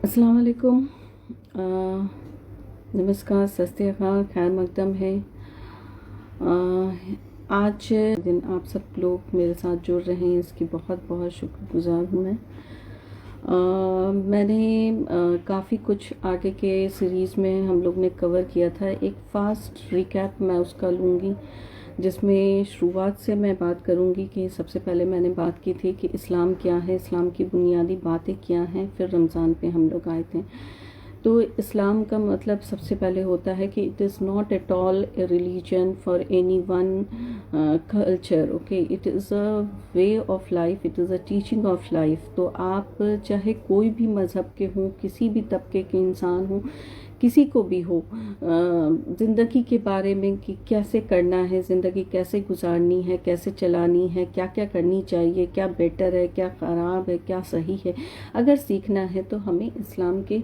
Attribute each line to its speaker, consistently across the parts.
Speaker 1: अस्सलाम वालेकुम। नमस्कार, सस्ते अकाल, खैर मकदम है। आज दिन आप सब लोग मेरे साथ जुड़ रहे हैं, इसकी बहुत बहुत शुक्रगुजार हूँ मैं। मैंने काफ़ी कुछ आगे के सीरीज़ में हम लोग ने कवर किया था। एक फ़ास्ट रिकैप मैं उसका लूँगी, जिसमें शुरुआत से मैं बात करूंगी कि सबसे पहले मैंने बात की थी कि इस्लाम क्या है, इस्लाम की बुनियादी बातें क्या हैं। फिर रमज़ान पे हम लोग आए थे। तो इस्लाम का मतलब सबसे पहले होता है कि it is not at all A religion for any one culture, okay, it is a way of life, it is a teaching of life. तो आप चाहे कोई भी मज़हब के हों, किसी भी तबके के इंसान हों, किसी को भी हो, ज़िंदगी के बारे में कि कैसे करना है, ज़िंदगी कैसे गुजारनी है, कैसे चलानी है, क्या क्या करनी चाहिए, क्या बेटर है, क्या ख़राब है, क्या सही है, अगर सीखना है तो हमें इस्लाम के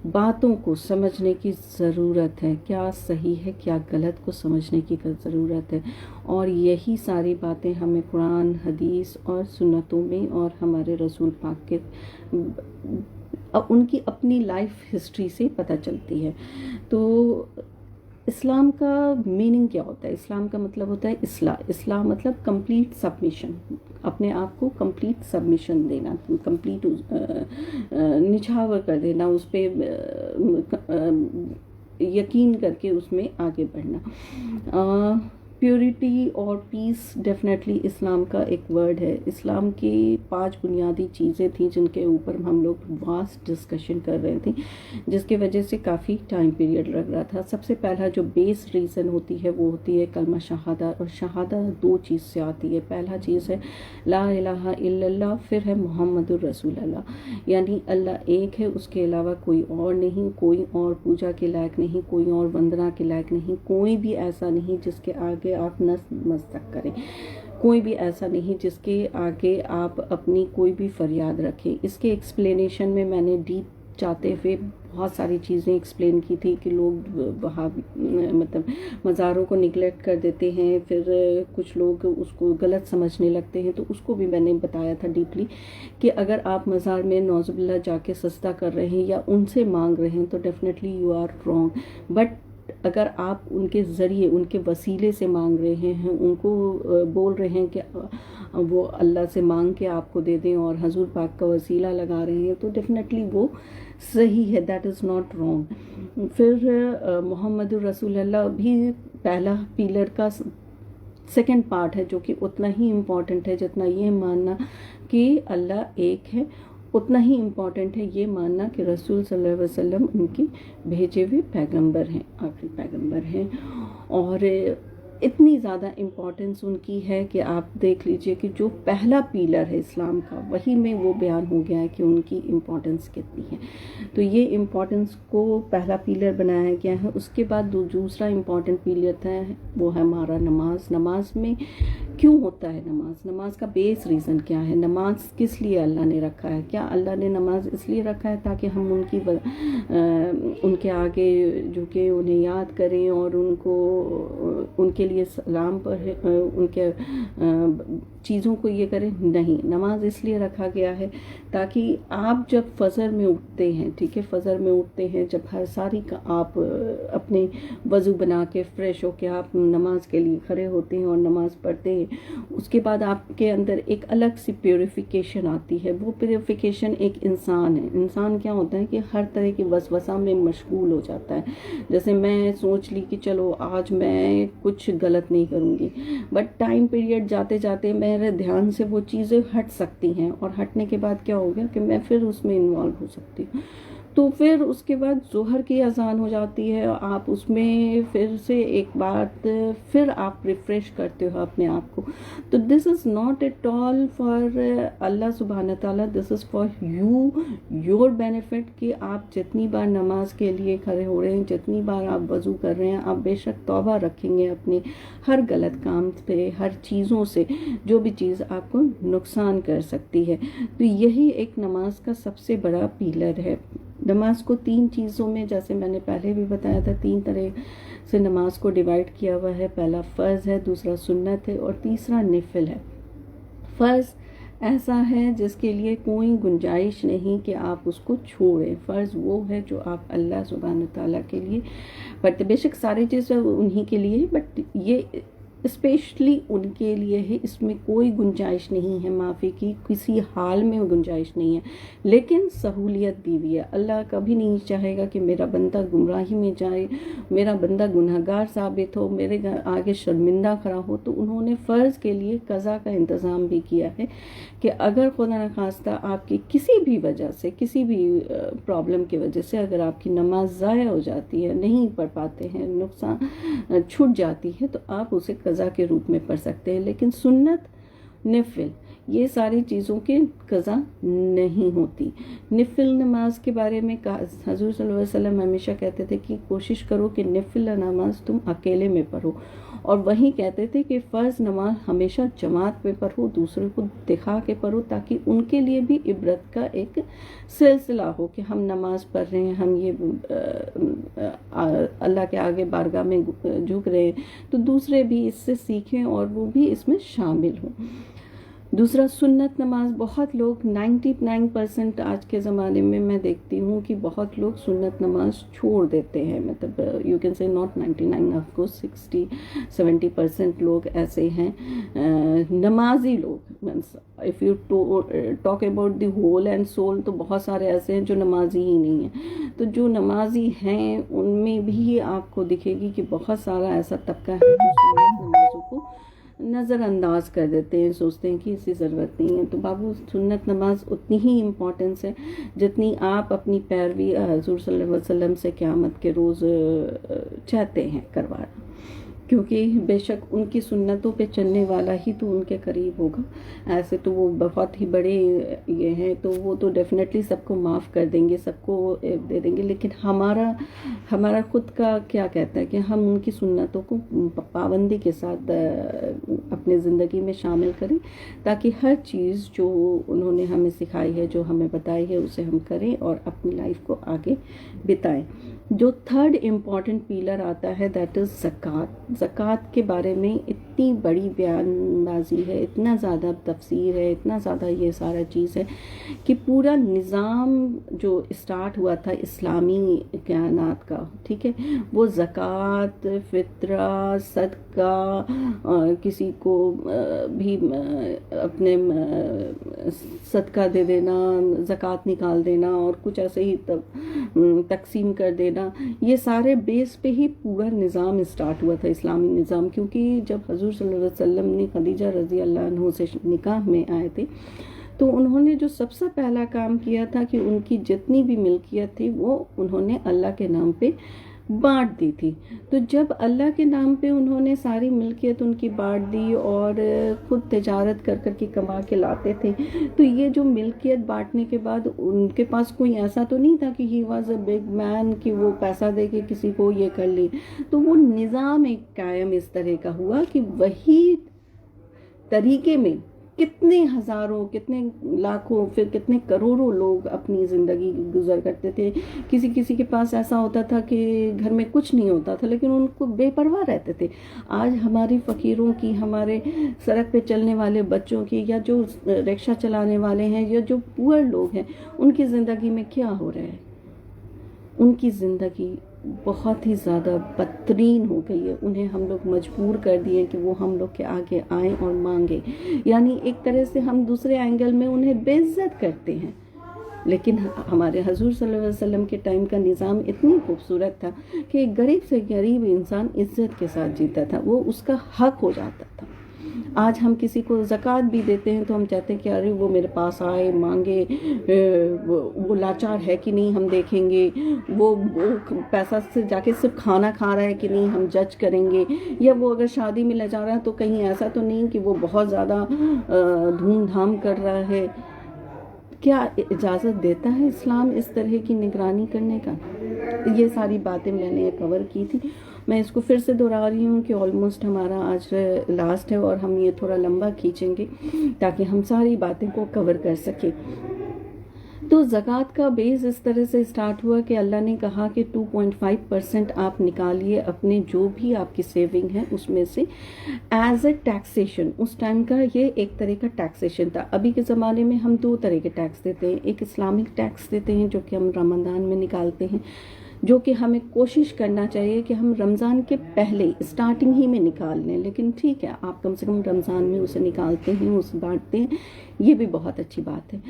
Speaker 1: बातों को समझने की ज़रूरत है। क्या सही है, क्या गलत को समझने की ज़रूरत है। और यही सारी बातें हमें कुरान, हदीस और सुन्नतों में और हमारे रसूल पाक के उनकी अपनी लाइफ हिस्ट्री से पता चलती है। तो इस्लाम का मीनिंग क्या होता है? इस्लाम का मतलब होता है इस्लाम मतलब कंप्लीट सबमिशन, अपने आप को कंप्लीट सबमिशन देना, कंप्लीट निछावर कर देना, उस पर यकीन करके उसमें आगे बढ़ना। प्योरिटी और पीस डेफिनेटली इस्लाम का एक वर्ड है। इस्लाम की 5 बुनियादी चीज़ें थी जिनके ऊपर हम लोग वास्ट डिस्कशन कर रहे थे, जिसके वजह से काफ़ी टाइम पीरियड लग रहा था। सबसे पहला जो बेस रीज़न होती है वो होती है कलमा शहादा, और शहादा 2 चीज़ से आती है। पहला चीज़ है ला इलाहा इल्लल्लाह, फिर है मुहम्मदुर रसूलुल्लाह, यानी अल्लाह एक है, उसके अलावा कोई और नहीं, कोई और पूजा के लायक नहीं, कोई और वंदना के लायक नहीं, कोई भी ऐसा नहीं जिसके आगे आप नतमस्तक करें, कोई भी ऐसा नहीं जिसके आगे आप अपनी कोई भी फरियाद रखें। इसके एक्सप्लेनेशन में मैंने डीप चाहते हुए बहुत सारी चीज़ें एक्सप्लेन की थी कि लोग वहाँ मतलब मज़ारों को निगलेक्ट कर देते हैं, फिर कुछ लोग उसको गलत समझने लगते हैं, तो उसको भी मैंने बताया था डीपली कि अगर आप मज़ार में नौज़ुबिल्लाह जाके सजदा कर रहे हैं या उनसे मांग रहे हैं तो definitely you are wrong. But अगर आप उनके ज़रिए, उनके वसीले से मांग रहे हैं, उनको बोल रहे हैं कि वो अल्लाह से मांग के आपको दे दें और हजूर पाक का वसीला लगा रहे हैं, तो डेफिनेटली वो सही है, दैट इज़ नॉट रॉन्ग। फिर मुहम्मदुर रसूलुल्लाह भी पहला पिलर का सेकंड पार्ट है, जो कि उतना ही इम्पॉर्टेंट है जितना ये मानना कि अल्लाह एक है, उतना ही इम्पॉर्टेंट है ये मानना कि रसूल सल्लल्लाहु अलैहि वसल्लम उनकी भेजे हुए पैगंबर हैं, आखिरी पैगंबर हैं। और इतनी ज़्यादा इम्पॉर्टेंस उनकी है कि आप देख लीजिए कि जो पहला पिलर है इस्लाम का, वही में वो बयान हो गया है कि उनकी इम्पॉर्टेंस कितनी है। तो ये इम्पॉर्टेंस को पहला पिलर बनाया गया है। उसके बाद दूसरा इम्पॉर्टेंट पिलर था, वो है हमारा नमाज। नमाज में क्यों होता है नमाज का बेस रीज़न क्या है? नमाज किस लिए अल्लाह ने रखा है? क्या अल्लाह ने नमाज इसलिए रखा है ताकि हम उनके आगे झुके, उन्हें याद करें और उनके लिए सलाम पर उनके चीज़ों को ये करें? नहीं, नमाज इसलिए रखा गया है ताकि आप जब फजर में उठते हैं, ठीक है, फजर में उठते हैं, जब हर सारी का आप अपने वज़ू बना के फ्रेश होके आप नमाज के लिए खड़े होते हैं और नमाज पढ़ते हैं, उसके बाद आपके अंदर एक अलग सी प्योरिफिकेशन आती है। वो प्योरिफिकेशन एक इंसान है। इंसान क्या होता है कि हर तरह की वसवसा में मशगूल हो जाता है। जैसे मैं सोच ली कि चलो आज मैं कुछ गलत नहीं करूँगी, बट टाइम पीरियड जाते जाते मेरे ध्यान से वो चीज़ें हट सकती हैं, और हटने के बाद क्या हो गया कि मैं फिर उसमें इन्वॉल्व हो सकती हूँ। तो फिर उसके बाद ज़ोहर की अज़ान हो जाती है, आप उसमें फिर से एक बात फिर आप रिफ़्रेश करते हो अपने आप को। तो this is not at all for Allah सुब्हान ताला, this is for you, your benefit, कि आप जितनी बार नमाज के लिए खड़े हो रहे हैं, जितनी बार आप वज़ू कर रहे हैं, आप बेशक तौबा रखेंगे अपने हर गलत काम पे, हर चीज़ों से, जो भी चीज़ आपको नुकसान कर सकती है। तो यही एक नमाज का सबसे बड़ा पिलर है। नमाज को 3 चीज़ों में, जैसे मैंने पहले भी बताया था, 3 तरह से नमाज को डिवाइड किया हुआ है। पहला फ़र्ज़ है, दूसरा सुन्नत है और तीसरा निफिल है। फ़र्ज़ ایسا ہے جس کے لیے کوئی گنجائش نہیں کہ آپ اس کو چھوڑیں. فرض وہ ہے جو آپ اللہ سبحانہ تعالیٰ کے لیے پڑھتے. بے شک ساری چیزیں انہی کے لیے، بٹ یہ اسپیشلی ان کے لیے ہے. اس میں کوئی گنجائش نہیں ہے معافی کی، کسی حال میں گنجائش نہیں ہے، لیکن سہولیت دی ہوئی ہے. اللہ کبھی نہیں چاہے گا کہ میرا بندہ گمراہی میں جائے، میرا بندہ گنہگار ثابت ہو، میرے آگے شرمندہ کھڑا ہو. تو انہوں نے فرض کے لیے قضا کا انتظام بھی کیا ہے کہ اگر خدا نخواستہ آپ کی کسی بھی وجہ سے، کسی بھی پرابلم کی وجہ سے اگر آپ کی نماز ضائع ہو جاتی ہے، نہیں پڑھ پاتے ہیں، نقصان چھوٹ جاتی ہے، تو آپ اسے قضا کے روپ میں پڑھ سکتے ہیں. لیکن سنت، نفل، یہ ساری چیزوں کی قضا نہیں ہوتی. نفل نماز کے بارے میں حضور صلی اللہ علیہ وسلم ہمیشہ کہتے تھے کہ کوشش کرو کہ نفل نماز تم اکیلے میں پڑھو، اور وہیں کہتے تھے کہ فرض نماز ہمیشہ جماعت میں پڑھو، دوسرے کو دکھا کے پڑھو، تاکہ ان کے لیے بھی عبرت کا ایک سلسلہ ہو کہ ہم نماز پڑھ رہے ہیں، ہم یہ اللہ کے آگے بارگاہ میں جھک رہے ہیں، تو دوسرے بھی اس سے سیکھیں اور وہ بھی اس میں شامل ہوں. دوسرا سنت نماز. بہت لوگ 99% آج کے زمانے میں میں دیکھتی ہوں کہ بہت لوگ سنت نماز چھوڑ دیتے ہیں. مطلب you can say not 99، of course 60-70% لوگ ایسے ہیں نمازی لوگ. If you talk about the whole and civil, تو بہت سارے ایسے ہیں جو نمازی ہی نہیں ہیں. تو جو نمازی ہیں ان میں بھی آپ کو دکھے گی کہ بہت سارا ایسا طبقہ ہے جو سنت نمازوں کو نظر انداز کر دیتے ہیں، سوچتے ہیں کہ اس کی ضرورت نہیں ہے. تو بابو سنت نماز اتنی ہی امپورٹنس ہے جتنی آپ اپنی پیروی حضور صلی اللہ علیہ وسلم سے قیامت کے روز چاہتے ہیں کروانا، کیونکہ بے شک ان کی سنتوں پہ چلنے والا ہی تو ان کے قریب ہوگا. ایسے تو وہ بہت ہی بڑے یہ ہیں، تو وہ تو ڈیفینیٹلی سب کو معاف کر دیں گے، سب کو دے دیں گے. لیکن ہمارا خود کا کیا کہتا ہے کہ ہم ان کی سنتوں کو پابندی کے ساتھ اپنے زندگی میں شامل کریں، تاکہ ہر چیز جو انہوں نے ہمیں سکھائی ہے، جو ہمیں بتائی ہے، اسے ہم کریں اور اپنی لائف کو آگے بتائیں. جو تھرڈ امپورٹنٹ پیلر آتا ہے دیٹ از زکوٰۃ. زکوٰۃ کے بارے میں اتنی بڑی بیان بازی ہے، اتنا زیادہ تفسیر ہے، اتنا زیادہ یہ سارا چیز ہے کہ پورا نظام جو اسٹارٹ ہوا تھا اسلامی کائنات کا، ٹھیک ہے، وہ زکوٰۃ، فطرہ، صدقہ، کسی کو بھی اپنے صدقہ دے دینا، زکوٰۃ نکال دینا، اور کچھ ایسے ہی تقسیم کر دینا، یہ سارے بیس پہ ہی پورا نظام اسٹارٹ ہوا تھا، اسلامی نظام. کیونکہ جب حضور صلی اللہ علیہ وسلم نے خدیجہ رضی اللہ عنہ سے نکاح میں آئے تھے، تو انہوں نے جو سب سے پہلا کام کیا تھا کہ ان کی جتنی بھی ملکیت تھی وہ انہوں نے اللہ کے نام پہ بانٹ دی تھی. تو جب اللہ کے نام پہ انہوں نے ساری ملکیت ان کی بانٹ دی اور خود تجارت کر کر کے کما کے لاتے تھے، تو یہ جو ملکیت بانٹنے کے بعد ان کے پاس کوئی ایسا تو نہیں تھا کہ ہی واز اے بگ مین کہ وہ پیسہ دے کے کسی کو یہ کر لے. تو وہ نظام ایک قائم اس طرح کا ہوا کہ وہی طریقے میں کتنے ہزاروں، کتنے لاکھوں، پھر کتنے کروڑوں لوگ اپنی زندگی گزر کرتے تھے. کسی کے پاس ایسا ہوتا تھا کہ گھر میں کچھ نہیں ہوتا تھا، لیکن ان کو بے پرواہ رہتے تھے. آج ہماری فقیروں کی، ہمارے سڑک پہ چلنے والے بچوں کی، یا جو رکشہ چلانے والے ہیں، یا جو پور لوگ ہیں، ان کی زندگی میں کیا ہو رہا ہے؟ ان کی زندگی بہت ہی زیادہ بدترین ہو گئی ہے. انہیں ہم لوگ مجبور کر دیے کہ وہ ہم لوگ کے آگے آئیں اور مانگیں. یعنی ایک طرح سے ہم دوسرے اینگل میں انہیں بے عزت کرتے ہیں. لیکن ہمارے حضور صلی اللہ علیہ وسلم کے ٹائم کا نظام اتنی خوبصورت تھا کہ ایک غریب سے غریب انسان عزت کے ساتھ جیتا تھا، وہ اس کا حق ہو جاتا تھا. آج ہم کسی کو زکوٰۃ بھی دیتے ہیں تو ہم چاہتے ہیں کہ ارے وہ میرے پاس آئے، مانگے، وہ لاچار ہے کہ نہیں ہم دیکھیں گے، وہ پیسہ سے جا کے صرف کھانا کھا رہا ہے کہ نہیں ہم جج کریں گے، یا وہ اگر شادی میں لے جا رہا ہے تو کہیں ایسا تو نہیں کہ وہ بہت زیادہ دھوم دھام کر رہا ہے. کیا اجازت دیتا ہے اسلام اس طرح کی نگرانی کرنے کا؟ یہ ساری باتیں میں نے کور کی تھی. میں اس کو پھر سے دہرا رہی ہوں کہ آلموسٹ ہمارا آج لاسٹ ہے، اور ہم یہ تھوڑا لمبا کھینچیں گے تاکہ ہم ساری باتیں کو کور کر سکیں. تو ज़कात का बेस इस तरह से स्टार्ट हुआ कि अल्लाह ने कहा कि 2.5% आप निकालिए अपने जो भी आपकी सेविंग है उसमें से एज ए टैक्सेशन। उस टाइम का ये एक तरह का टैक्सेशन था। अभी के ज़माने में हम दो तरह के टैक्स देते हैं, एक इस्लामिक टैक्स देते हैं जो कि हम रमज़ान में निकालते हैं, जो कि हमें कोशिश करना चाहिए कि हम रमज़ान के पहले स्टार्टिंग ही में निकाल लें, लेकिन ठीक है आप कम से कम रमज़ान में उसे निकालते हैं, उसे बांटते हैं, ये भी बहुत अच्छी बात है।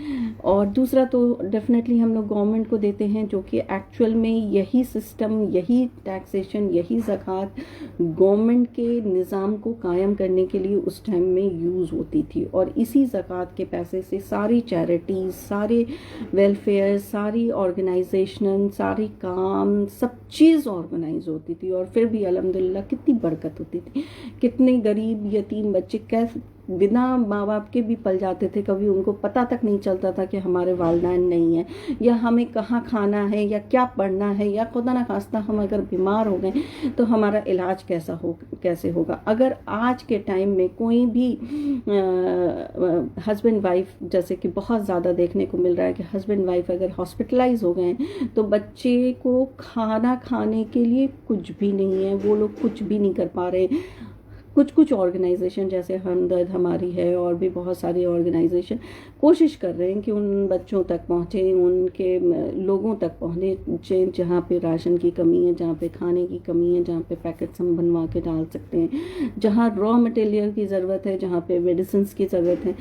Speaker 1: और दूसरा तो डेफिनेटली हम लोग गवर्नमेंट को देते हैं, जो कि एक्चुअल में यही सिस्टम, यही टैक्सेशन, यही ज़कात गवर्नमेंट के निज़ाम को कायम करने के लिए उस टाइम में यूज़ होती थी। और इसी ज़कात के पैसे से सारी चैरिटीज़, सारे वेलफेयर, सारी ऑर्गेनाइजेशन, सारी काम, सब चीज़ ऑर्गेनाइज होती थी। और फिर भी अल्हम्दुलिल्लाह कितनी बरकत होती थी, कितने गरीब यतीम बच्चे कैसे बिना माँ बाप के भी पल जाते थे, कभी उनको पता तक नहीं चलता था कि हमारे वालिदैन नहीं है, या हमें कहाँ खाना है, या क्या पढ़ना है, या खुदा न खास्ता हम अगर बीमार हो गए तो हमारा इलाज कैसे होगा। अगर आज के टाइम में कोई भी हस्बैंड वाइफ, जैसे कि बहुत ज़्यादा देखने को मिल रहा है कि हस्बैंड वाइफ अगर हॉस्पिटलाइज हो गए तो बच्चे को खाना खाने के लिए कुछ भी नहीं है, वो लोग कुछ भी नहीं कर पा रहे। कुछ ऑर्गेनाइजेशन जैसे हमदर्द हमारी है और भी बहुत सारी ऑर्गेनाइजेशन कोशिश कर रहे हैं कि उन बच्चों तक पहुँचे, उनके लोगों तक पहुँचे जहाँ पे राशन की कमी है, जहाँ पे खाने की कमी है, जहाँ पे पैकेट्स हम बनवा के डाल सकते हैं, जहाँ रॉ मटेरियल की ज़रूरत है, जहाँ पे मेडिसिन्स की ज़रूरत है।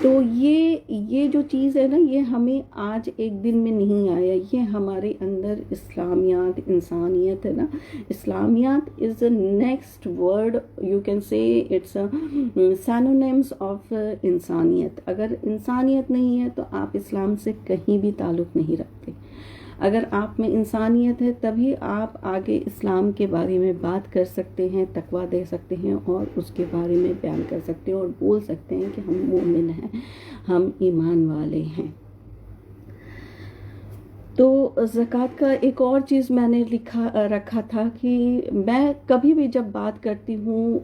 Speaker 1: तो ये जो चीज़ है ना, ये हमें आज एक दिन में नहीं आया, ये हमारे अंदर इस्लामियात, इंसानियत है ना। इस्लामियात is the next word, you can say it's synonyms of इंसानियत। अगर इंसानियत नहीं है तो आप इस्लाम से कहीं भी ताल्लुक़ नहीं रखते। अगर आप में इंसानियत है तभी आप आगे इस्लाम के बारे में बात कर सकते हैं, तकवा दे सकते हैं और उसके बारे में बयान कर सकते हैं और बोल सकते हैं कि हम मोमिन हैं, हम ईमान वाले हैं। तो ज़कात का एक और चीज़ मैंने रखा था कि मैं कभी भी जब बात करती हूँ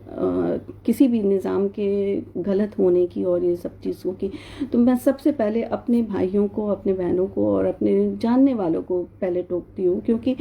Speaker 1: किसी भी निज़ाम के गलत होने की और ये सब चीज़ों की, तो मैं सबसे पहले अपने भाइयों को, अपने बहनों को और अपने जानने वालों को पहले टोकती हूँ, क्योंकि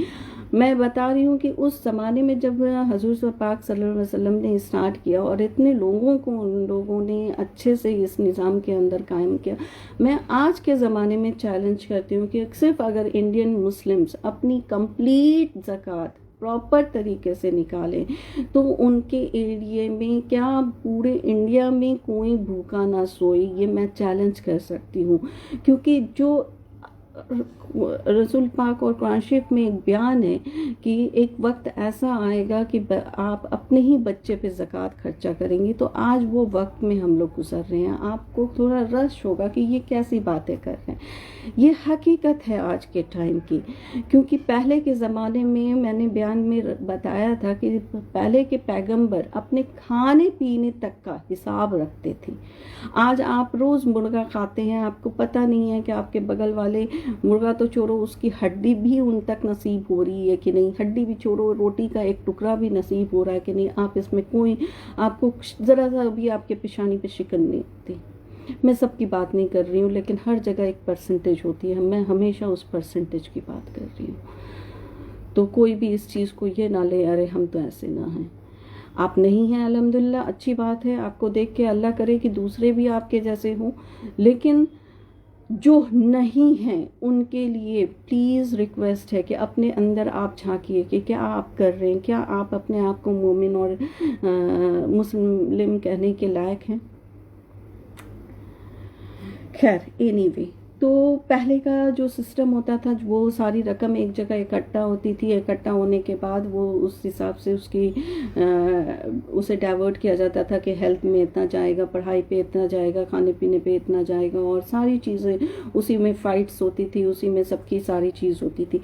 Speaker 1: मैं बता रही हूँ कि उस ज़माने में जब हुज़ूर पाक सल्लल्लाहु अलैहि वसल्लम ने स्टार्ट किया और इतने लोगों को उन लोगों ने अच्छे से इस निज़ाम के अंदर कायम किया, मैं आज के ज़माने में चैलेंज करती हूँ कि सिर्फ अगर इंडियन मुस्लिम्स अपनी कंप्लीट ज़कात प्रॉपर तरीके से निकालें तो उनके एरिया में क्या पूरे इंडिया में कोई भूखा ना सोए, ये मैं चैलेंज कर सकती हूँ। क्योंकि जो रसूल पाक और कुरान शरीफ में एक बयान है कि एक वक्त ऐसा आएगा कि आप अपने ही बच्चे पे ज़कात खर्चा करेंगी, तो आज वो वक्त में हम लोग गुजर रहे हैं। आपको थोड़ा रश होगा कि ये कैसी बातें कर रहे हैं, ये हकीकत है आज के टाइम की। क्योंकि पहले के ज़माने में मैंने बयान में बताया था कि पहले के पैगंबर अपने खाने पीने तक का हिसाब रखते थे। आज आप रोज़ मुर्गा खाते हैं, आपको पता नहीं है कि आपके बगल वाले मुर्गा तो छोड़ो, उसकी हड्डी भी उन तक नसीब हो रही है कि नहीं, हड्डी भी छोड़ो, रोटी का एक टुकड़ा भी नसीब हो रहा है कि नहीं। आप इसमें कोई, आपको ज़रा सा भी आपके पेशानी पे शिकन नहीं होती। मैं सबकी बात नहीं कर रही हूँ, लेकिन हर जगह एक परसेंटेज होती है, मैं हमेशा उस परसेंटेज की बात कर रही हूँ। तो कोई भी इस चीज़ को ये ना ले अरे हम तो ऐसे ना हैं। आप नहीं हैं अल्हम्दुलिल्लाह, अच्छी बात है, आपको देख के अल्लाह करे कि दूसरे भी आपके जैसे हों, लेकिन जो नहीं हैं उनके लिए प्लीज़ रिक्वेस्ट है कि अपने अंदर आप झांकिए कि क्या आप कर रहे हैं, क्या आप अपने आप को मोमिन और मुस्लिम कहने के लायक हैं। खैर एनीवे, तो पहले का जो सिस्टम होता था, वो सारी रकम एक जगह इकट्ठा होती थी, इकट्ठा होने के बाद वो उस हिसाब से उसे डाइवर्ट किया जाता था कि हेल्थ में इतना जाएगा, पढ़ाई पे इतना जाएगा, खाने पीने पे इतना जाएगा, और सारी चीज़ें उसी में फ़ाइट्स होती थी, उसी में सबकी सारी चीज़ होती थी।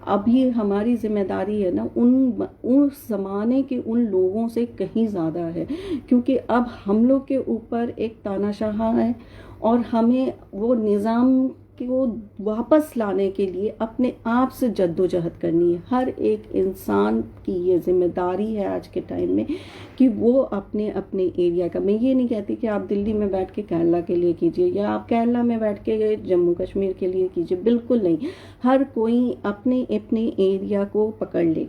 Speaker 1: अभी हमारी जिम्मेदारी है ना उस ज़माने के उन लोगों से कहीं ज़्यादा है, क्योंकि अब हम लोग के ऊपर एक तानाशाह है और हमें वो निज़ाम کو واپس لانے کے لیے اپنے آپ سے جدوجہد کرنی ہے. ہر ایک انسان کی یہ ذمہ داری ہے آج کے ٹائم میں کہ وہ اپنے اپنے ایریا کا، میں یہ نہیں کہتی کہ آپ دلی میں بیٹھ کے کیرلا کے لیے کیجئے یا آپ کیرلا میں بیٹھ کے جموں کشمیر کے لیے کیجئے، بالکل نہیں. ہر کوئی اپنے اپنے ایریا کو پکڑ لے.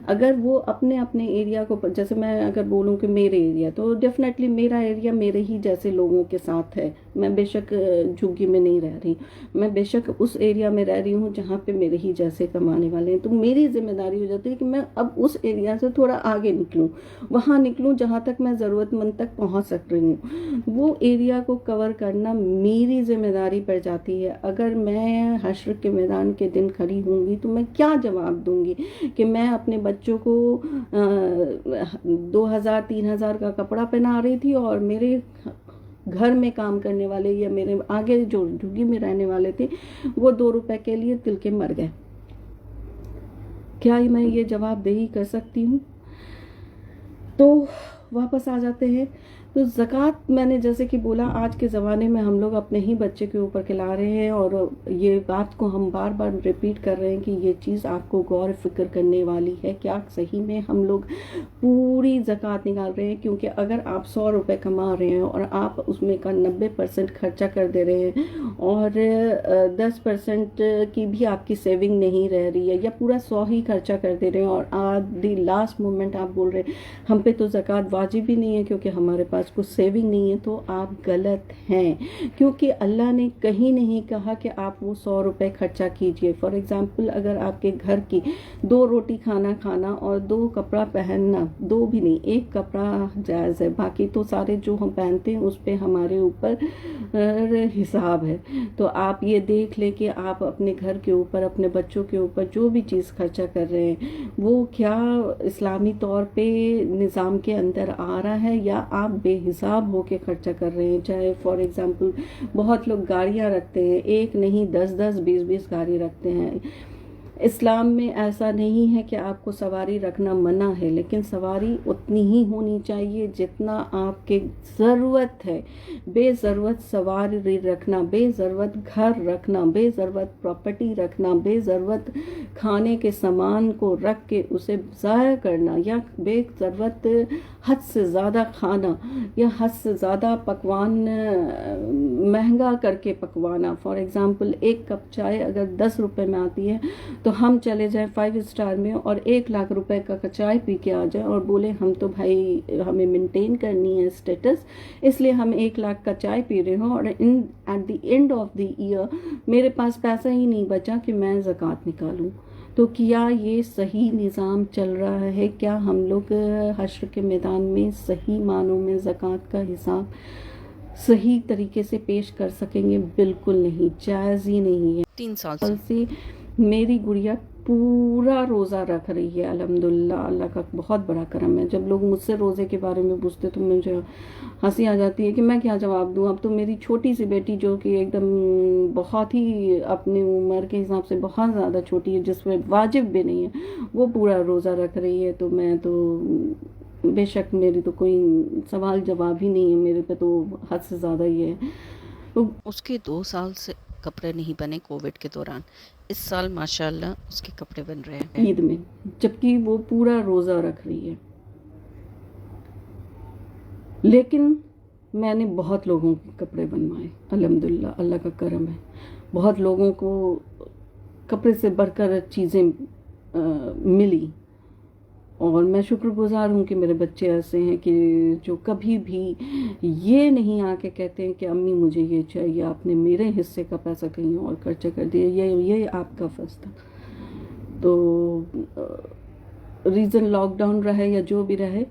Speaker 1: اگر وہ اپنے اپنے ایریا کو، جیسے میں اگر بولوں کہ میرے ایریا، تو ڈیفینیٹلی میرا ایریا میرے ہی جیسے لوگوں کے ساتھ ہے. میں بے شک جھگی میں نہیں رہ رہی، میں بے شک اس ایریا میں رہ رہی ہوں جہاں پہ میرے ہی جیسے کمانے والے ہیں. تو میری ذمہ داری ہو جاتی ہے کہ میں اب اس ایریا سے تھوڑا آگے نکلوں، وہاں نکلوں جہاں تک میں ضرورت مند تک پہنچ سک رہی ہوں. وہ ایریا کو کور کرنا میری ذمہ داری پڑ جاتی ہے. اگر میں حشر کے میدان کے دن کھڑی ہوں گی تو میں کیا جواب دوں گی کہ میں اپنے بچوں کو 2000-3000 کا کپڑا پہنا رہی تھی اور میرے گھر میں کام کرنے والے یا میرے آگے جو جھگی میں رہنے والے تھے وہ 2 روپے کے لیے تل کے مر گئے. کیا میں یہ جواب دہی کر سکتی ہوں؟ تو واپس آ جاتے ہیں. تو زکوٰۃ میں نے جیسے کہ بولا، آج کے زمانے میں ہم لوگ اپنے ہی بچے کے اوپر کھلا رہے ہیں اور یہ بات کو ہم بار بار ریپیٹ کر رہے ہیں کہ یہ چیز آپ کو غور فکر کرنے والی ہے. کیا صحیح میں ہم لوگ پوری زکوٰۃ نکال رہے ہیں؟ کیونکہ اگر آپ 100 روپے کما رہے ہیں اور آپ اس میں کا 90% خرچہ کر دے رہے ہیں اور 10% کی بھی آپ کی سیونگ نہیں رہ رہی ہے یا پورا 100 ہی خرچہ کر دے رہے ہیں اور آج دی لاسٹ مومنٹ آپ بول رہے ہیں ہم پہ تو زکوٰۃ واجب ہی نہیں ہے کیونکہ ہمارے پاس کچھ سیونگ نہیں ہے، تو آپ غلط ہیں. کیونکہ اللہ نے کہیں نہیں کہا کہ آپ وہ 100 روپے خرچہ کیجئے. فار ایگزامپل، اگر آپ کے گھر کی 2 روٹی کھانا اور 2 کپڑا پہننا، 2 بھی نہیں 1 کپڑا جائز ہے، باقی تو سارے جو ہم پہنتے ہیں اس پہ ہمارے اوپر حساب ہے. تو آپ یہ دیکھ لیں کہ آپ اپنے گھر کے اوپر، اپنے بچوں کے اوپر جو بھی چیز خرچہ کر رہے ہیں وہ کیا اسلامی طور پہ نظام کے اندر آ رہا ہے یا آپ بے حساب ہو کے خرچہ کر رہے ہیں. چاہے فار ایگزامپل بہت لوگ گاڑیاں رکھتے ہیں، 1 نہیں 10-10 20-20 گاڑی رکھتے ہیں. اسلام میں ایسا نہیں ہے کہ آپ کو سواری رکھنا منع ہے، لیکن سواری اتنی ہی ہونی چاہیے جتنا آپ کے ضرورت ہے. بے ضرورت سواری رکھنا، بے ضرورت گھر رکھنا، بے ضرورت پراپرٹی رکھنا، بے ضرورت کھانے کے سامان کو رکھ کے اسے ضائع کرنا یا بے ضرورت حد سے زیادہ کھانا یا حد سے زیادہ پکوان مہنگا کر کے پکوانا. فار ایگزامپل 1 کپ چائے اگر 10 روپے میں آتی ہے تو ہم چلے جائیں 5 اسٹار میں اور 1 لاکھ روپے کا چائے پی کے آ جائیں اور بولے ہم تو بھائی ہمیں مینٹین کرنی ہے اسٹیٹس، اس لیے ہم 1 لاکھ کا چائے پی رہے ہوں اور at the end of the year میرے پاس پیسہ ہی نہیں بچا کہ میں زکوٰۃ نکالوں. تو کیا یہ صحیح نظام چل رہا ہے؟ کیا ہم لوگ حشر کے میدان میں صحیح معنوں میں زکوٰۃ کا حساب صحیح طریقے سے پیش کر سکیں گے؟ بالکل نہیں، جائز ہی نہیں ہے.
Speaker 2: 3 سال
Speaker 1: سے میری گڑیا پورا روزہ رکھ رہی ہے الحمدللہ. اللہ کا بہت بڑا کرم ہے. جب لوگ مجھ سے روزے کے بارے میں پوچھتے تو مجھے ہنسی آ جاتی ہے کہ میں کیا جواب دوں. اب تو میری چھوٹی سی بیٹی جو کہ ایک دم بہت ہی اپنی عمر کے حساب سے بہت زیادہ چھوٹی ہے، جس میں واجب بھی نہیں ہے، وہ پورا روزہ رکھ رہی ہے. تو میں تو بے شک میری تو کوئی سوال جواب ہی نہیں ہے، میرے پہ تو حد سے زیادہ ہی ہے.
Speaker 2: اس کے 2 سال سے کپڑے نہیں بنے کووڈ کے دوران. اس سال ماشاءاللہ اس کے کپڑے بن رہے ہیں
Speaker 1: عید میں، جبکہ وہ پورا روزہ رکھ رہی ہے. لیکن میں نے بہت لوگوں کے کپڑے بنوائے الحمدللہ، اللہ کا کرم ہے. بہت لوگوں کو کپڑے سے بڑھ کر چیزیں ملی اور میں شکر گزار ہوں کہ میرے بچے ایسے ہیں کہ جو کبھی بھی یہ نہیں آ کے کہتے ہیں کہ امی مجھے یہ چاہیے، آپ نے میرے حصے کا پیسہ کہیں اور خرچہ کر دیا، یہ آپ کا فرض تھا. تو ریزن لاک ڈاؤن رہے یا جو بھی رہے،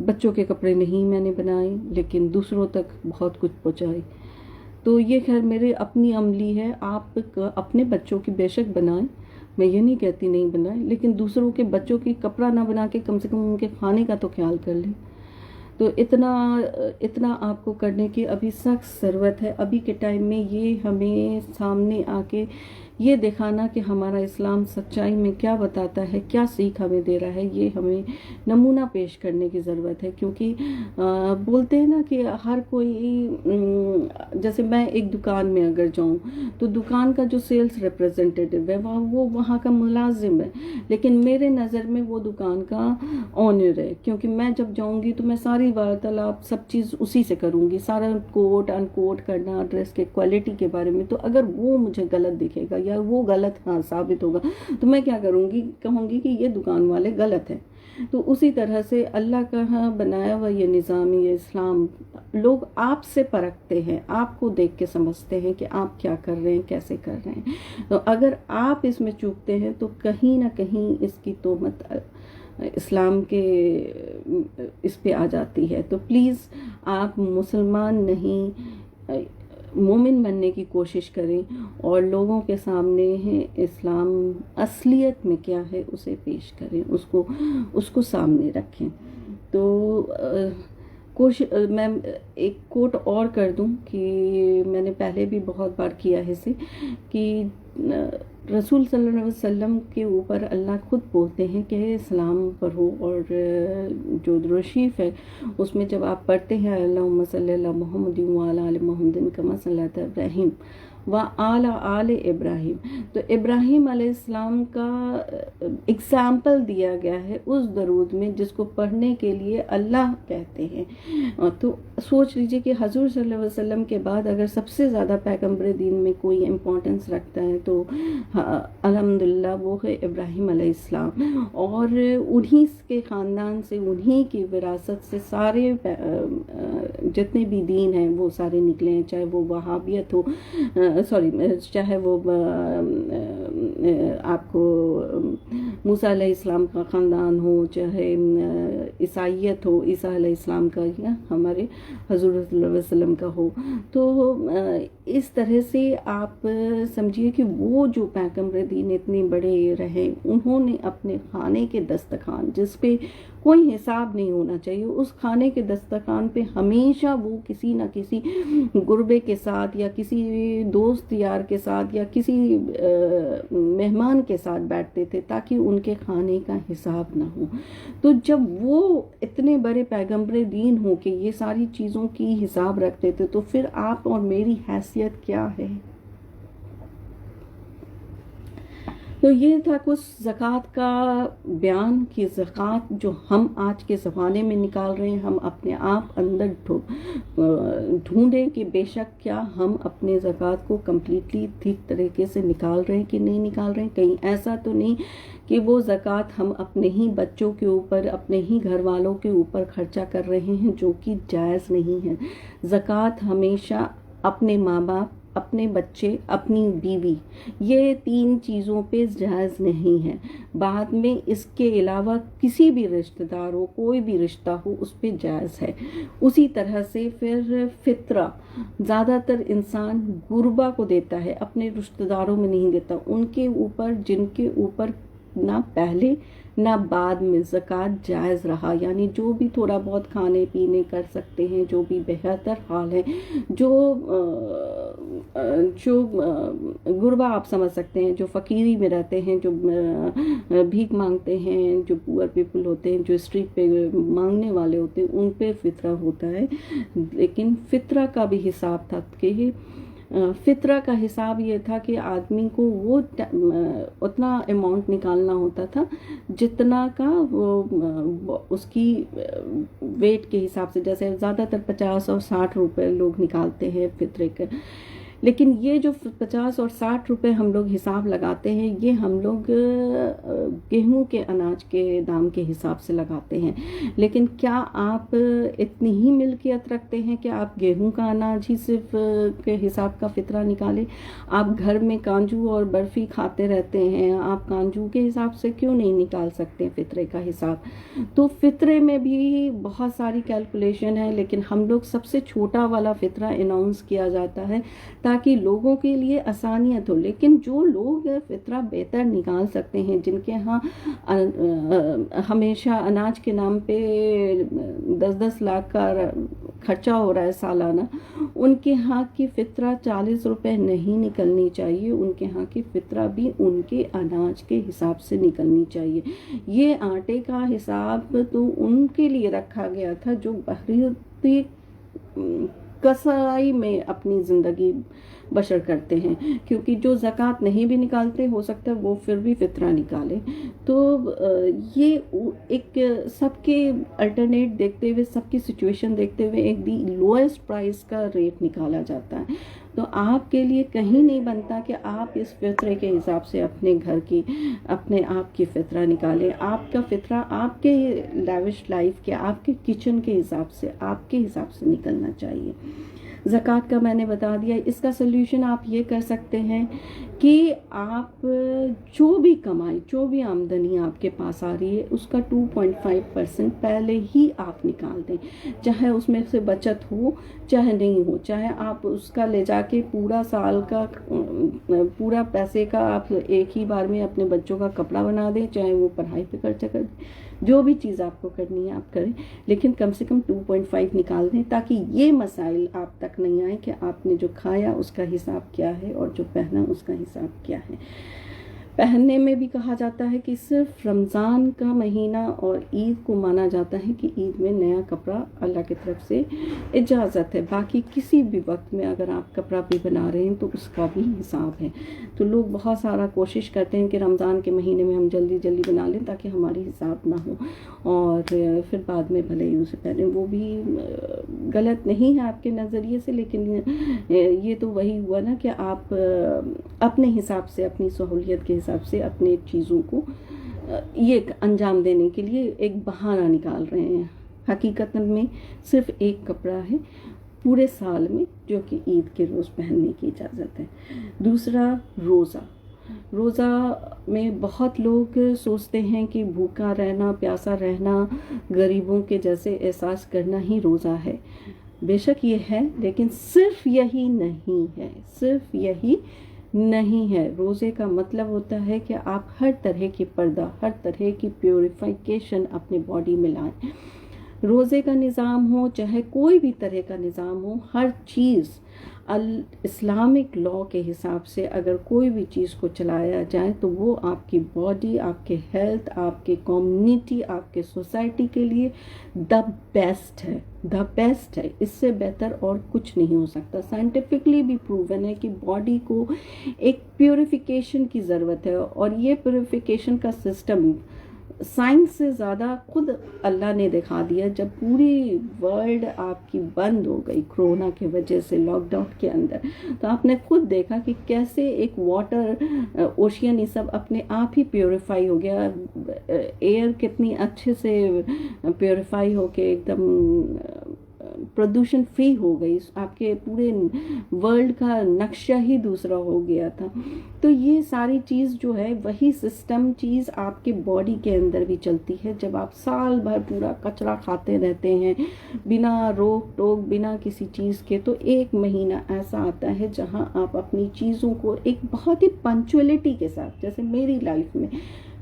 Speaker 1: بچوں کے کپڑے نہیں میں نے بنائے لیکن دوسروں تک بہت کچھ پہنچائی. تو یہ خیر میرے اپنی عملی ہے. آپ اپنے بچوں کی بے شک بنائیں، میں یہ نہیں کہتی نہیں بنائیں، لیکن دوسروں کے بچوں کی کپڑا نہ بنا کے کم سے کم ان کے کھانے کا تو خیال کر لیں. تو اتنا آپ کو کرنے کی ابھی سخت ضرورت ہے. ابھی کے ٹائم میں یہ ہمیں سامنے آ کے یہ دکھانا کہ ہمارا اسلام سچائی میں کیا بتاتا ہے، کیا سیکھ ہمیں دے رہا ہے، یہ ہمیں نمونہ پیش کرنے کی ضرورت ہے. کیونکہ بولتے ہیں نا کہ ہر کوئی، جیسے میں ایک دکان میں اگر جاؤں تو دکان کا جو سیلز ریپریزنٹیٹیو ہے وہ وہاں کا ملازم ہے، لیکن میرے نظر میں وہ دکان کا آنر ہے. کیونکہ میں جب جاؤں گی تو میں ساری وارتالاب سب چیز اسی سے کروں گی، سارا کوٹ ان کوٹ کرنا ڈریس کے کوالٹی کے بارے میں. تو اگر وہ مجھے غلط دکھے گا یا وہ غلط ثابت ہوگا تو میں کیا کروں گی، کہوں گی کہ یہ دکان والے غلط ہیں. تو اسی طرح سے اللہ کا بنایا ہوا یہ نظام، یہ اسلام، لوگ آپ سے پرکھتے ہیں، آپ کو دیکھ کے سمجھتے ہیں کہ آپ کیا کر رہے ہیں، کیسے کر رہے ہیں. تو اگر آپ اس میں چوکتے ہیں تو کہیں نہ کہیں اس کی تہمت اسلام کے اس پہ آ جاتی ہے. تو پلیز آپ مسلمان نہیں، مومن بننے کی کوشش کریں اور لوگوں کے سامنے اسلام اصلیت میں کیا ہے اسے پیش کریں، اس کو سامنے رکھیں. تو میں ایک کوٹ اور کر دوں کہ میں نے پہلے بھی بہت بار کیا ہے اسے، کہ رسول صلی اللہ علیہ وسلم کے اوپر اللہ خود بولتے ہیں کہ اسلام پڑھو، اور جو درود شریف ہے اس میں جب آپ پڑھتے ہیں اللہم صلی اللہ محمد وعلی آل محمد کما صلیت ابراہیم وعلی آل ابراہیم، تو ابراہیم علیہ السلام کا اگزامپل دیا گیا ہے اس درود میں جس کو پڑھنے کے لیے اللہ کہتے ہیں. تو سوچ لیجئے کہ حضور صلی اللہ علیہ وسلم کے بعد اگر سب سے زیادہ پیغمبر دین میں کوئی امپورٹنس رکھتا ہے تو الحمدللہ وہ ہے ابراہیم علیہ السلام. اور انہی کے خاندان سے، انہی کی وراثت سے سارے جتنے بھی دین ہیں وہ سارے نکلے ہیں، چاہے وہ وہابیت ہو، چاہے وہ آپ کو موسیٰ علیہ السلام کا خاندان ہو، چاہے عیسائیت ہو، عیسیٰ علیہ السلام کا یا ہمارے حضور صلی اللہ علیہ وسلم کا ہو. تو اس طرح سے آپ سمجھیے کہ وہ جو پیغمبر دین اتنے بڑے رہے، انہوں نے اپنے کھانے کے دسترخوان جس پہ کوئی حساب نہیں ہونا چاہیے، اس کھانے کے دسترخوان پہ ہمیشہ وہ کسی نہ کسی غربے کے ساتھ یا کسی دوست یار کے ساتھ یا کسی مہمان کے ساتھ بیٹھتے تھے تاکہ ان کے کھانے کا حساب نہ ہو. تو جب وہ اتنے بڑے پیغمبر دین ہو کہ یہ ساری چیزوں کی حساب رکھتے تھے تو پھر آپ اور میری حیثیت کیا ہے؟ تو یہ تھا کچھ زکوٰۃ کا بیان کہ زکوٰۃ جو ہم آج کے زمانے میں نکال رہے ہیں، ہم اپنے آپ اندر ڈھونڈیں کہ بے شک کیا ہم اپنے زکوٰۃ کو کمپلیٹلی ٹھیک طریقے سے نکال رہے ہیں کہ نہیں نکال رہے ہیں. کہیں ایسا تو نہیں کہ وہ زکوٰۃ ہم اپنے ہی بچوں کے اوپر، اپنے ہی گھر والوں کے اوپر خرچہ کر رہے ہیں، جو کہ جائز نہیں ہے. زکوٰۃ ہمیشہ اپنے ماں باپ، اپنے بچے، اپنی بیوی، یہ 3 چیزوں پہ جائز نہیں ہے. بعد میں اس کے علاوہ کسی بھی رشتہ دار ہو، کوئی بھی رشتہ ہو، اس پہ جائز ہے. اسی طرح سے پھر فطرہ زیادہ تر انسان غربا کو دیتا ہے، اپنے رشتہ داروں میں نہیں دیتا، ان کے اوپر جن کے اوپر نہ پہلے نہ بعد میں زکوٰۃ جائز رہا. یعنی جو بھی تھوڑا بہت کھانے پینے کر سکتے ہیں، جو بھی بہتر حال ہے، جو غربا آپ سمجھ سکتے ہیں، جو فقیری میں رہتے ہیں، جو بھیک مانگتے ہیں، جو پور پیپل ہوتے ہیں، جو اسٹریٹ پہ مانگنے والے ہوتے ہیں، ان پہ فطرہ ہوتا ہے. لیکن فطرہ کا بھی حساب تھا کہ فطرہ کا حساب یہ تھا کہ آدمی کو وہ اتنا اماؤنٹ نکالنا ہوتا تھا جتنا کا وہ اس کی ویٹ کے حساب سے، جیسے زیادہ تر 50 اور 60 روپے لوگ نکالتے ہیں فطرے کے. لیکن یہ جو 50 اور 60 روپے ہم لوگ حساب لگاتے ہیں، یہ ہم لوگ گیہوں کے اناج کے دام کے حساب سے لگاتے ہیں. لیکن کیا آپ اتنی ہی ملکیت رکھتے ہیں کہ آپ گیہوں کا اناج ہی صرف کے حساب کا فطرہ نکالیں؟ آپ گھر میں کانجو اور برفی کھاتے رہتے ہیں، آپ کانجو کے حساب سے کیوں نہیں نکال سکتے فطرے کا حساب؟ تو فطرے میں بھی بہت ساری کیلکولیشن ہے، لیکن ہم لوگ سب سے چھوٹا والا فطرہ اناؤنس کیا جاتا ہے تاکہ لوگوں کے لیے آسانیت ہو. لیکن جو لوگ فطرہ بہتر نکال سکتے ہیں، جن کے ہاں ہمیشہ اناج کے نام پہ 10-10 لاکھ کا खर्चा हो रहा है सालाना, उनके यहाँ की फ़ितरा 40 रुपए नहीं निकलनी चाहिए, उनके यहाँ की फ़ितरा भी उनके अनाज के हिसाब से निकलनी चाहिए। ये आटे का हिसाब तो उनके लिए रखा गया था जो बहरी कसाई में अपनी ज़िंदगी बसर करते हैं, क्योंकि जो ज़कात नहीं भी निकालते हो सकता है वो फिर भी फ़ितरा निकाले। तो ये एक सबके अल्टरनेट देखते हुए, सबकी सिचुएशन देखते हुए एक दी लोएस्ट प्राइस का रेट निकाला जाता है। तो आपके लिए कहीं नहीं बनता कि आप इस फ़ितरे के हिसाब से अपने घर की, अपने आप की फ़ितरा निकालें। आपका फ़ितरा आपके लैविश लाइफ के, आपके किचन के हिसाब से, आपके हिसाब से निकलना चाहिए। ज़कात का मैंने बता दिया। इसका सल्यूशन आप ये कर सकते हैं कि आप जो भी कमाई, जो भी आमदनी आपके पास आ रही है, उसका 2.5% पहले ही आप निकाल दें। चाहे उसमें से बचत हो चाहे नहीं हो, चाहे आप उसका ले जाके पूरा साल का पूरा पैसे का आप एक ही बार में अपने बच्चों का कपड़ा बना दें, चाहे वो पढ़ाई पे खर्चा कर दें, जो भी चीज़ आपको करनी है आप करें, लेकिन कम से कम 2.5 निकाल दें, ताकि ये मसाइल आप तक नहीं आए कि आपने जो खाया उसका हिसाब क्या है और जो पहना उसका हिसाब क्या है। पहनने में भी कहा जाता है कि सिर्फ रमज़ान का महीना और ईद को माना जाता है कि ईद में नया कपड़ा अल्लाह की तरफ से इजाज़त है। बाकी किसी भी वक्त में अगर आप कपड़ा भी बना रहे हैं तो उसका भी हिसाब है। तो लोग बहुत सारा कोशिश करते हैं कि रमज़ान के महीने में हम जल्दी जल्दी बना लें ताकि हमारी हिसाब ना हो और फिर बाद में भले ही उसे पहने। वो भी गलत नहीं है आपके नज़रिए से, लेकिन ये तो वही हुआ ना कि आप अपने हिसाब से, अपनी सहूलियत के हिसाब से अपने चीज़ों को ये अंजाम देने के लिए एक बहाना निकाल रहे हैं। हकीकत में सिर्फ एक कपड़ा है पूरे साल में जो कि ईद के रोज़ पहनने की इजाज़त है। दूसरा, रोज़ा में बहुत लोग सोचते हैं कि भूखा रहना, प्यासा रहना, गरीबों के जैसे एहसास करना ही रोज़ा है। बेशक ये है, लेकिन सिर्फ यही नहीं है, सिर्फ यही नहीं है। रोज़े का मतलब होता है कि आप हर तरह की पर्दा, हर तरह की प्योरिफिकेशन अपने बॉडी में लाएं। रोज़े का निज़ाम हो चाहे कोई भी तरह का निज़ाम हो, हर चीज़ इस्लामिक लॉ के हिसाब से अगर कोई भी चीज़ को चलाया जाए तो वो आपकी बॉडी, आपके हेल्थ, आपके कम्युनिटी, आपके सोसाइटी के लिए द बेस्ट है। इससे बेहतर और कुछ नहीं हो सकता। साइंटिफिकली भी प्रूवन है कि बॉडी को एक प्योरिफिकेशन की ज़रूरत है, और ये प्योरिफिकेशन का सिस्टम साइंस से ज़्यादा खुद अल्लाह ने दिखा दिया। जब पूरी वर्ल्ड आपकी बंद हो गई कोरोना की वजह से, लॉकडाउन के अंदर, तो आपने खुद देखा कि कैसे एक वाटर, ओशियन, ये सब अपने आप ही प्योरीफाई हो गया। एयर कितनी अच्छे से प्योरीफाई होके एकदम प्रदूषण फ्री हो गई। आपके पूरे वर्ल्ड का नक्शा ही दूसरा हो गया था। तो ये सारी चीज़ जो है, वही सिस्टम चीज़ आपके बॉडी के अंदर भी चलती है। जब आप साल भर पूरा कचरा खाते रहते हैं बिना रोक टोक, बिना किसी चीज़ के, तो एक महीना ऐसा आता है जहां आप अपनी चीज़ों को एक बहुत ही पंक्चुअलिटी के साथ, जैसे मेरी लाइफ में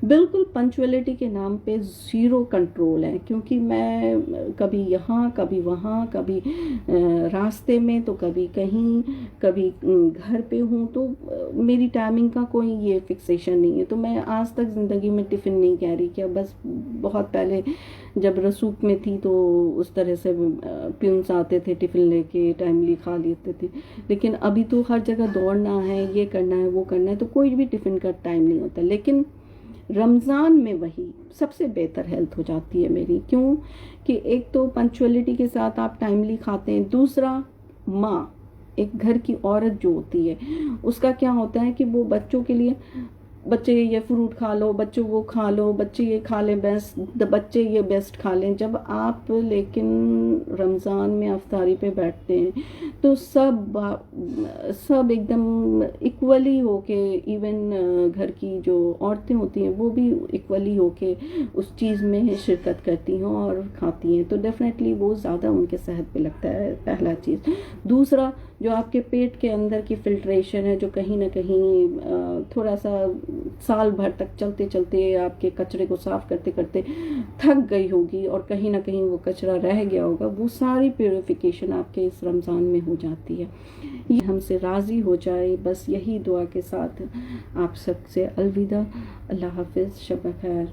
Speaker 1: बिल्कुल पंक्चुअलिटी के नाम पे ज़ीरो कंट्रोल है, क्योंकि मैं कभी यहाँ कभी वहाँ, कभी रास्ते में तो कभी कहीं, कभी घर पे हूँ, तो मेरी टाइमिंग का कोई ये फिक्सेशन नहीं है। तो मैं आज तक ज़िंदगी में टिफ़िन नहीं कैरी किया। बस बहुत पहले जब रसूख में थी तो उस तरह से प्यून्स आते थे, टिफ़िन लेके टाइमली खा लेते थे। लेकिन अभी तो हर जगह दौड़ना है, ये करना है, वो करना है, तो कोई भी टिफ़िन का टाइम नहीं होता। लेकिन रमज़ान में वही सबसे बेहतर हेल्थ हो जाती है मेरी। क्यों कि एक तो पंक्चुअलिटी के साथ आप टाइमली खाते हैं। दूसरा, माँ, एक घर की औरत जो होती है, उसका क्या होता है कि वो बच्चों के लिए, बच्चे ये फ्रूट खा लो, बच्चों वो खा लो, बच्चे ये खा लें, बेस्ट, बच्चे ये बेस्ट खा लें। जब आप लेकिन रमज़ान में अफ्तारी पे बैठते हैं तो सब एकदम इक्वली होके, इवन घर की जो औरतें होती हैं वो भी इक्वली होके उस चीज़ में शिरकत करती हैं और खाती हैं, तो डेफिनेटली वो ज़्यादा उनके सेहत पे लगता है, पहला चीज़। दूसरा, जो आपके पेट के अंदर की फिल्ट्रेशन है, जो कहीं ना कहीं थोड़ा सा साल भर तक चलते चलते आपके कचरे को साफ करते करते थक गई होगी और कहीं ना कहीं वो कचरा रह गया होगा, वो सारी प्यूरिफिकेशन आपके इस रमज़ान में हो जाती है। ये हमसे राज़ी हो जाए, बस यही दुआ के साथ आप सबसे अलविदा। अल्लाह हाफ़िज़, शब खैर।